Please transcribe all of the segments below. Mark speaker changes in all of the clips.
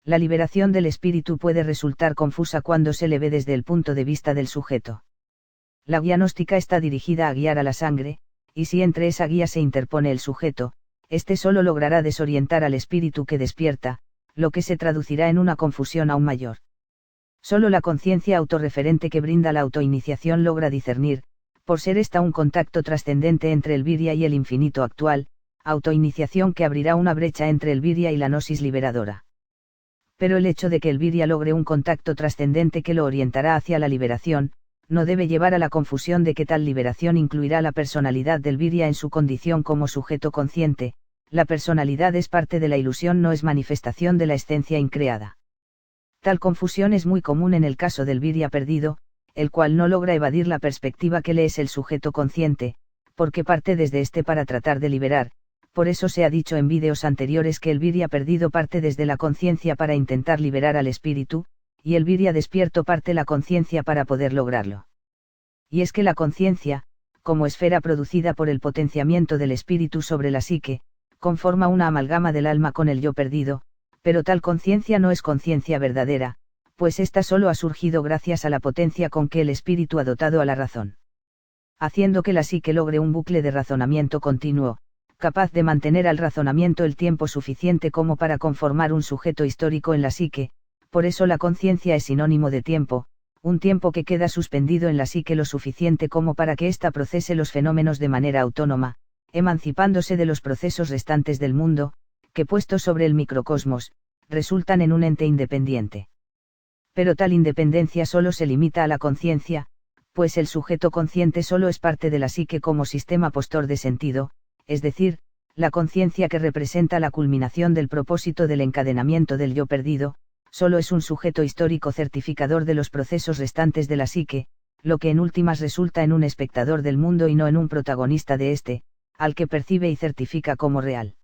Speaker 1: La liberación del espíritu puede resultar confusa cuando se le ve desde el punto de vista del sujeto. La guía gnóstica está dirigida a guiar a la sangre, y si entre esa guía se interpone el sujeto, éste solo logrará desorientar al espíritu que despierta, lo que se traducirá en una confusión aún mayor. Solo la conciencia autorreferente que brinda la autoiniciación logra discernir, por ser esta un contacto trascendente entre el Virya y el infinito actual, autoiniciación que abrirá una brecha entre el Virya y la gnosis liberadora. Pero el hecho de que el Virya logre un contacto trascendente que lo orientará hacia la liberación, no debe llevar a la confusión de que tal liberación incluirá la personalidad del Virya en su condición como sujeto consciente. La personalidad es parte de la ilusión, no es manifestación de la esencia increada. Tal confusión es muy común en el caso del Virya perdido, el cual no logra evadir la perspectiva que le es el sujeto consciente, porque parte desde este para tratar de liberar. Por eso se ha dicho en vídeos anteriores que el Virya perdido parte desde la conciencia para intentar liberar al espíritu, y el Virya despierto parte la conciencia para poder lograrlo. Y es que la conciencia, como esfera producida por el potenciamiento del espíritu sobre la psique, conforma una amalgama del alma con el yo perdido, pero tal conciencia no es conciencia verdadera, pues ésta solo ha surgido gracias a la potencia con que el espíritu ha dotado a la razón. Haciendo que la psique logre un bucle de razonamiento continuo, capaz de mantener al razonamiento el tiempo suficiente como para conformar un sujeto histórico en la psique. Por eso la conciencia es sinónimo de tiempo, un tiempo que queda suspendido en la psique lo suficiente como para que ésta procese los fenómenos de manera autónoma, emancipándose de los procesos restantes del mundo, que puestos sobre el microcosmos, resultan en un ente independiente. Pero tal independencia solo se limita a la conciencia, pues el sujeto consciente solo es parte de la psique como sistema postor de sentido, es decir, la conciencia que representa la culminación del propósito del encadenamiento del yo perdido, solo es un sujeto histórico certificador de los procesos restantes de la psique, lo que en últimas resulta en un espectador del mundo y no en un protagonista de este, al que percibe y certifica como real.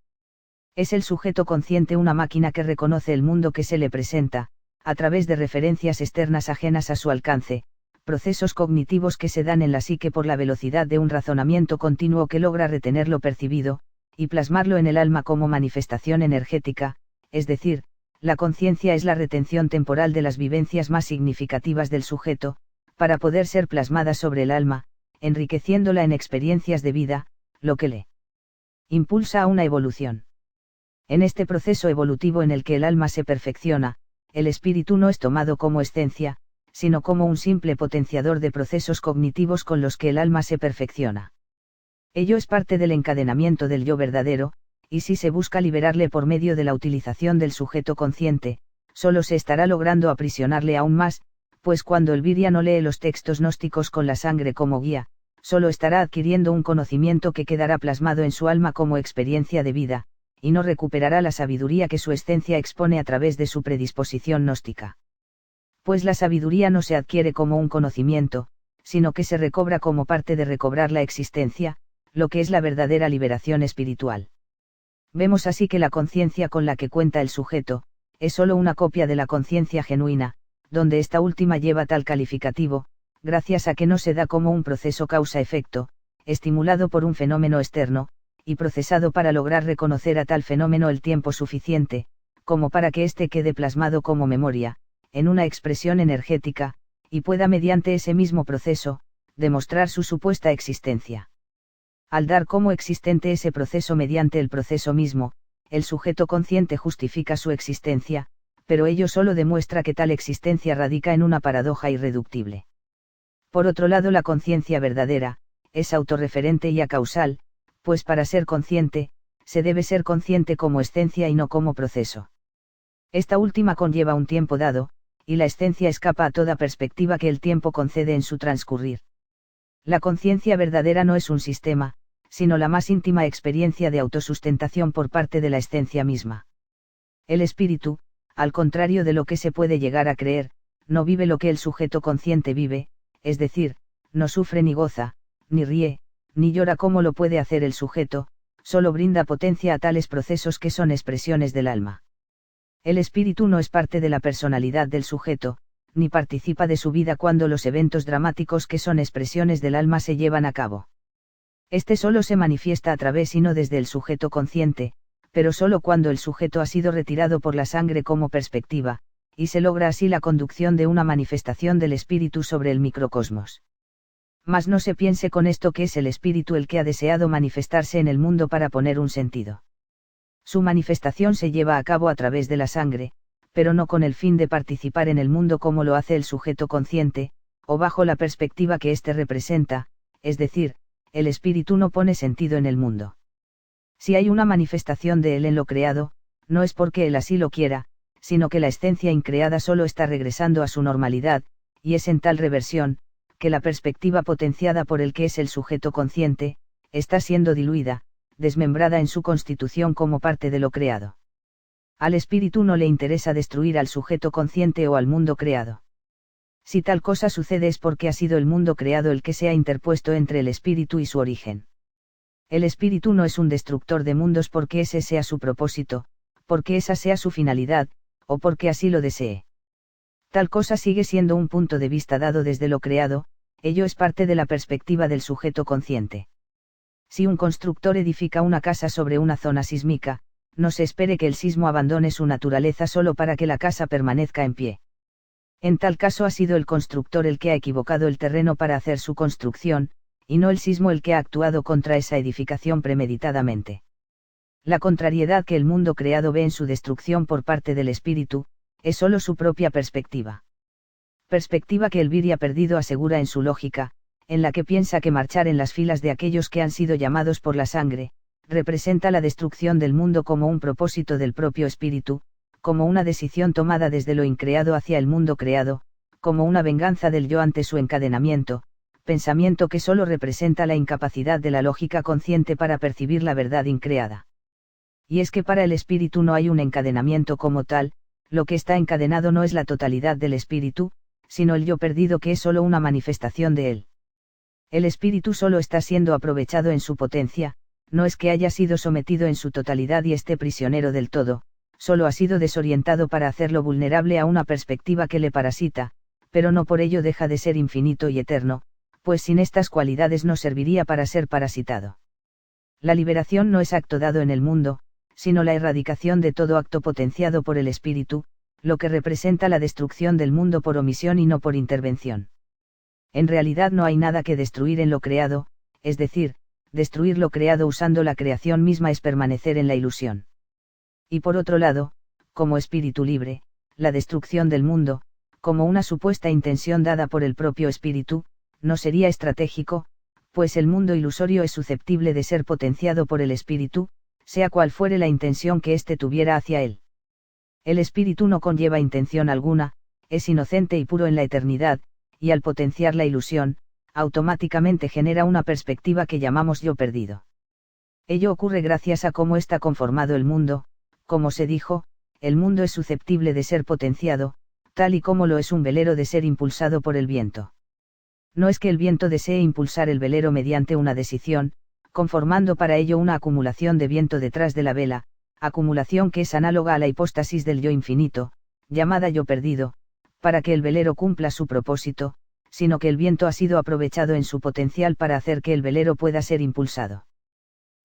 Speaker 1: Es el sujeto consciente una máquina que reconoce el mundo que se le presenta, a través de referencias externas ajenas a su alcance, procesos cognitivos que se dan en la psique por la velocidad de un razonamiento continuo que logra retener lo percibido, y plasmarlo en el alma como manifestación energética, es decir, la conciencia es la retención temporal de las vivencias más significativas del sujeto, para poder ser plasmada sobre el alma, enriqueciéndola en experiencias de vida, lo que le impulsa a una evolución. En este proceso evolutivo en el que el alma se perfecciona, el espíritu no es tomado como esencia, sino como un simple potenciador de procesos cognitivos con los que el alma se perfecciona. Ello es parte del encadenamiento del yo verdadero, y si se busca liberarle por medio de la utilización del sujeto consciente, solo se estará logrando aprisionarle aún más, pues cuando el Virya no lee los textos gnósticos con la sangre como guía, solo estará adquiriendo un conocimiento que quedará plasmado en su alma como experiencia de vida, y no recuperará la sabiduría que su esencia expone a través de su predisposición gnóstica. Pues la sabiduría no se adquiere como un conocimiento, sino que se recobra como parte de recobrar la existencia, lo que es la verdadera liberación espiritual. Vemos así que la conciencia con la que cuenta el sujeto, es solo una copia de la conciencia genuina, donde esta última lleva tal calificativo, gracias a que no se da como un proceso causa-efecto, estimulado por un fenómeno externo, y procesado para lograr reconocer a tal fenómeno el tiempo suficiente, como para que éste quede plasmado como memoria, en una expresión energética, y pueda mediante ese mismo proceso, demostrar su supuesta existencia. Al dar como existente ese proceso mediante el proceso mismo, el sujeto consciente justifica su existencia, pero ello solo demuestra que tal existencia radica en una paradoja irreductible. Por otro lado, la conciencia verdadera, es autorreferente y acausal, pues para ser consciente, se debe ser consciente como esencia y no como proceso. Esta última conlleva un tiempo dado, y la esencia escapa a toda perspectiva que el tiempo concede en su transcurrir. La conciencia verdadera no es un sistema, sino la más íntima experiencia de autosustentación por parte de la esencia misma. El espíritu, al contrario de lo que se puede llegar a creer, no vive lo que el sujeto consciente vive, es decir, no sufre ni goza, ni ríe, ni llora como lo puede hacer el sujeto, solo brinda potencia a tales procesos que son expresiones del alma. El espíritu no es parte de la personalidad del sujeto, ni participa de su vida cuando los eventos dramáticos que son expresiones del alma se llevan a cabo. Este solo se manifiesta a través y no desde el sujeto consciente, pero solo cuando el sujeto ha sido retirado por la sangre como perspectiva, y se logra así la conducción de una manifestación del espíritu sobre el microcosmos. Mas no se piense con esto que es el espíritu el que ha deseado manifestarse en el mundo para poner un sentido. Su manifestación se lleva a cabo a través de la sangre, pero no con el fin de participar en el mundo como lo hace el sujeto consciente, o bajo la perspectiva que éste representa, es decir, el espíritu no pone sentido en el mundo. Si hay una manifestación de él en lo creado, no es porque él así lo quiera, sino que la esencia increada solo está regresando a su normalidad, y es en tal reversión, que la perspectiva potenciada por el que es el sujeto consciente, está siendo diluida, desmembrada en su constitución como parte de lo creado. Al espíritu no le interesa destruir al sujeto consciente o al mundo creado. Si tal cosa sucede es porque ha sido el mundo creado el que se ha interpuesto entre el espíritu y su origen. El espíritu no es un destructor de mundos porque ese sea su propósito, porque esa sea su finalidad, o porque así lo desee. Tal cosa sigue siendo un punto de vista dado desde lo creado, ello es parte de la perspectiva del sujeto consciente. Si un constructor edifica una casa sobre una zona sísmica, no se espere que el sismo abandone su naturaleza solo para que la casa permanezca en pie. En tal caso ha sido el constructor el que ha equivocado el terreno para hacer su construcción, y no el sismo el que ha actuado contra esa edificación premeditadamente. La contrariedad que el mundo creado ve en su destrucción por parte del espíritu, es solo su propia perspectiva. Perspectiva que Elviria Perdido asegura en su lógica, en la que piensa que marchar en las filas de aquellos que han sido llamados por la sangre, representa la destrucción del mundo como un propósito del propio espíritu, como una decisión tomada desde lo increado hacia el mundo creado, como una venganza del yo ante su encadenamiento, pensamiento que solo representa la incapacidad de la lógica consciente para percibir la verdad increada. Y es que para el espíritu no hay un encadenamiento como tal, lo que está encadenado no es la totalidad del espíritu, sino el yo perdido que es solo una manifestación de él. El espíritu solo está siendo aprovechado en su potencia, no es que haya sido sometido en su totalidad y esté prisionero del todo, solo ha sido desorientado para hacerlo vulnerable a una perspectiva que le parasita, pero no por ello deja de ser infinito y eterno, pues sin estas cualidades no serviría para ser parasitado. La liberación no es acto dado en el mundo, sino la erradicación de todo acto potenciado por el espíritu, lo que representa la destrucción del mundo por omisión y no por intervención. En realidad no hay nada que destruir en lo creado, es decir, destruir lo creado usando la creación misma es permanecer en la ilusión. Y por otro lado, como espíritu libre, la destrucción del mundo, como una supuesta intención dada por el propio espíritu, no sería estratégico, pues el mundo ilusorio es susceptible de ser potenciado por el espíritu, sea cual fuere la intención que éste tuviera hacia él. El espíritu no conlleva intención alguna, es inocente y puro en la eternidad, y al potenciar la ilusión, automáticamente genera una perspectiva que llamamos yo perdido. Ello ocurre gracias a cómo está conformado el mundo, como se dijo, el mundo es susceptible de ser potenciado, tal y como lo es un velero de ser impulsado por el viento. No es que el viento desee impulsar el velero mediante una decisión, conformando para ello una acumulación de viento detrás de la vela, acumulación que es análoga a la hipóstasis del yo infinito, llamada yo perdido, para que el velero cumpla su propósito, sino que el viento ha sido aprovechado en su potencial para hacer que el velero pueda ser impulsado.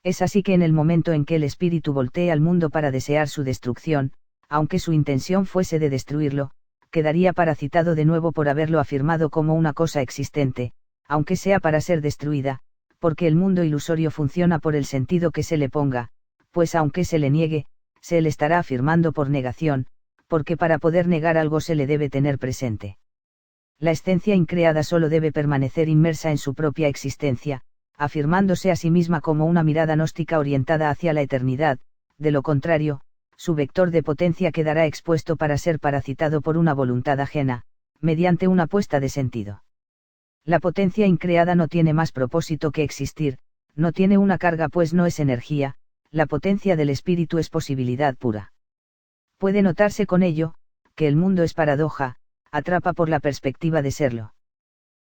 Speaker 1: Es así que en el momento en que el espíritu voltee al mundo para desear su destrucción, aunque su intención fuese de destruirlo, quedaría parasitado de nuevo por haberlo afirmado como una cosa existente, aunque sea para ser destruida, porque el mundo ilusorio funciona por el sentido que se le ponga, pues aunque se le niegue, se le estará afirmando por negación, porque para poder negar algo se le debe tener presente. La esencia increada solo debe permanecer inmersa en su propia existencia, afirmándose a sí misma como una mirada gnóstica orientada hacia la eternidad, de lo contrario, su vector de potencia quedará expuesto para ser parasitado por una voluntad ajena, mediante una puesta de sentido. La potencia increada no tiene más propósito que existir, no tiene una carga pues no es energía, la potencia del espíritu es posibilidad pura. Puede notarse con ello, que el mundo es paradoja, atrapa por la perspectiva de serlo.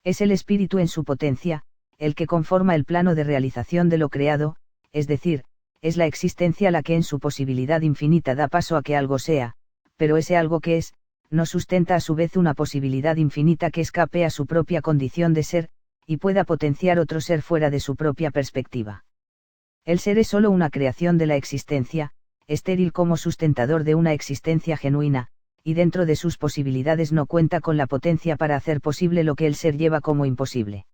Speaker 1: Es el espíritu en su potencia, el que conforma el plano de realización de lo creado, es decir, es la existencia la que en su posibilidad infinita da paso a que algo sea, pero ese algo que es, no sustenta a su vez una posibilidad infinita que escape a su propia condición de ser, y pueda potenciar otro ser fuera de su propia perspectiva. El ser es solo una creación de la existencia, estéril como sustentador de una existencia genuina, y dentro de sus posibilidades no cuenta con la potencia para hacer posible lo que el ser lleva como imposible.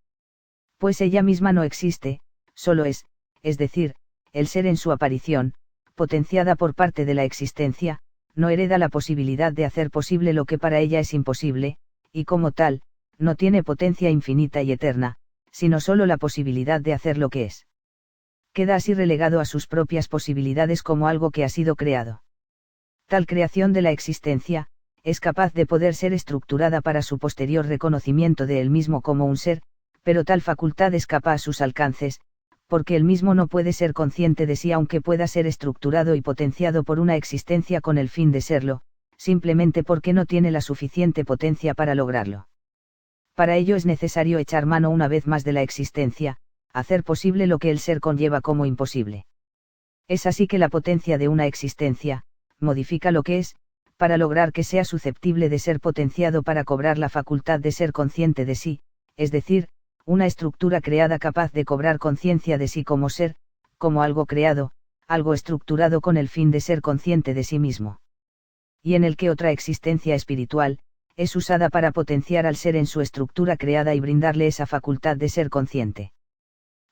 Speaker 1: Pues ella misma no existe, solo es decir, el ser en su aparición, potenciada por parte de la existencia, no hereda la posibilidad de hacer posible lo que para ella es imposible, y como tal, no tiene potencia infinita y eterna, sino solo la posibilidad de hacer lo que es. Queda así relegado a sus propias posibilidades como algo que ha sido creado. Tal creación de la existencia, es capaz de poder ser estructurada para su posterior reconocimiento de él mismo como un ser, pero tal facultad escapa a sus alcances, porque él mismo no puede ser consciente de sí aunque pueda ser estructurado y potenciado por una existencia con el fin de serlo, simplemente porque no tiene la suficiente potencia para lograrlo. Para ello es necesario echar mano una vez más de la existencia, hacer posible lo que el ser conlleva como imposible. Es así que la potencia de una existencia, modifica lo que es, para lograr que sea susceptible de ser potenciado para cobrar la facultad de ser consciente de sí, es decir, una estructura creada capaz de cobrar conciencia de sí como ser, como algo creado, algo estructurado con el fin de ser consciente de sí mismo. Y en el que otra existencia espiritual, es usada para potenciar al ser en su estructura creada y brindarle esa facultad de ser consciente.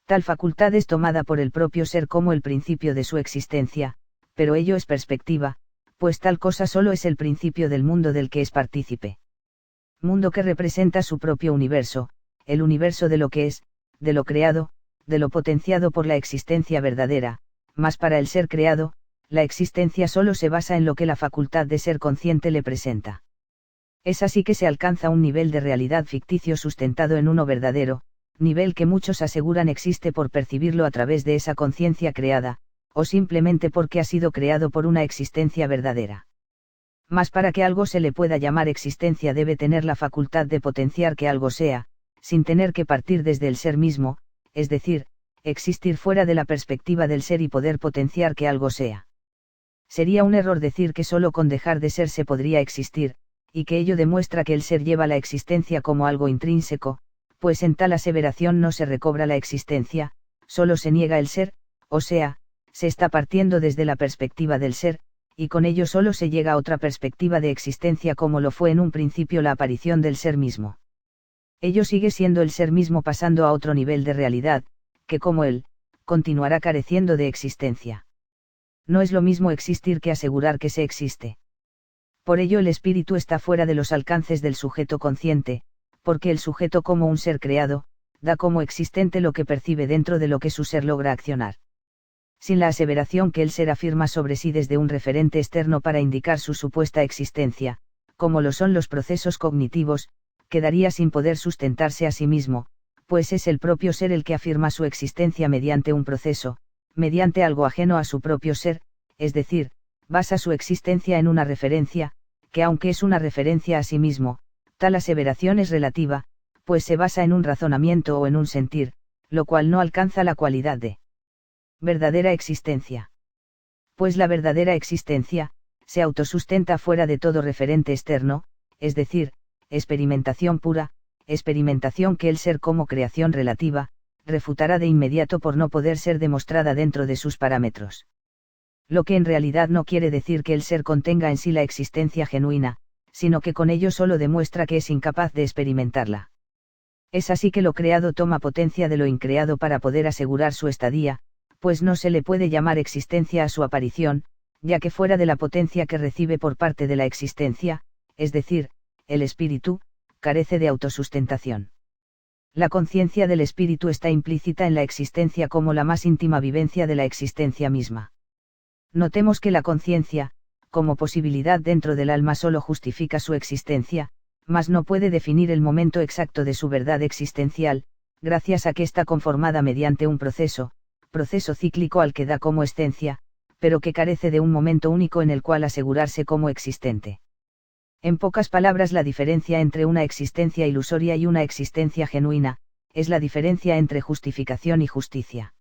Speaker 1: Tal facultad es tomada por el propio ser como el principio de su existencia, pero ello es perspectiva, pues tal cosa solo es el principio del mundo del que es partícipe. Mundo que representa su propio universo, el universo de lo que es, de lo creado, de lo potenciado por la existencia verdadera, mas para el ser creado, la existencia solo se basa en lo que la facultad de ser consciente le presenta. Es así que se alcanza un nivel de realidad ficticio sustentado en uno verdadero, nivel que muchos aseguran existe por percibirlo a través de esa conciencia creada, o simplemente porque ha sido creado por una existencia verdadera. Mas para que algo se le pueda llamar existencia debe tener la facultad de potenciar que algo sea, sin tener que partir desde el ser mismo, es decir, existir fuera de la perspectiva del ser y poder potenciar que algo sea. Sería un error decir que solo con dejar de ser se podría existir, y que ello demuestra que el ser lleva la existencia como algo intrínseco, pues en tal aseveración no se recobra la existencia, solo se niega el ser, o sea, se está partiendo desde la perspectiva del ser, y con ello solo se llega a otra perspectiva de existencia como lo fue en un principio la aparición del ser mismo. Ello sigue siendo el ser mismo pasando a otro nivel de realidad, que como él, continuará careciendo de existencia. No es lo mismo existir que asegurar que se existe. Por ello el espíritu está fuera de los alcances del sujeto consciente, porque el sujeto como un ser creado, da como existente lo que percibe dentro de lo que su ser logra accionar. Sin la aseveración que el ser afirma sobre sí desde un referente externo para indicar su supuesta existencia, como lo son los procesos cognitivos, quedaría sin poder sustentarse a sí mismo, pues es el propio ser el que afirma su existencia mediante un proceso, mediante algo ajeno a su propio ser, es decir, basa su existencia en una referencia, que aunque es una referencia a sí mismo, tal aseveración es relativa, pues se basa en un razonamiento o en un sentir, lo cual no alcanza la cualidad de verdadera existencia. Pues la verdadera existencia, se autosustenta fuera de todo referente externo, es decir, experimentación pura, experimentación que el ser como creación relativa, refutará de inmediato por no poder ser demostrada dentro de sus parámetros. Lo que en realidad no quiere decir que el ser contenga en sí la existencia genuina, sino que con ello solo demuestra que es incapaz de experimentarla. Es así que lo creado toma potencia de lo increado para poder asegurar su estadía, pues no se le puede llamar existencia a su aparición, ya que fuera de la potencia que recibe por parte de la existencia, es decir, el espíritu, carece de autosustentación. La conciencia del espíritu está implícita en la existencia como la más íntima vivencia de la existencia misma. Notemos que la conciencia, como posibilidad dentro del alma solo justifica su existencia, mas no puede definir el momento exacto de su verdad existencial, gracias a que está conformada mediante un proceso cíclico al que da como esencia, pero que carece de un momento único en el cual asegurarse como existente. En pocas palabras, la diferencia entre una existencia ilusoria y una existencia genuina, es la diferencia entre justificación y justicia.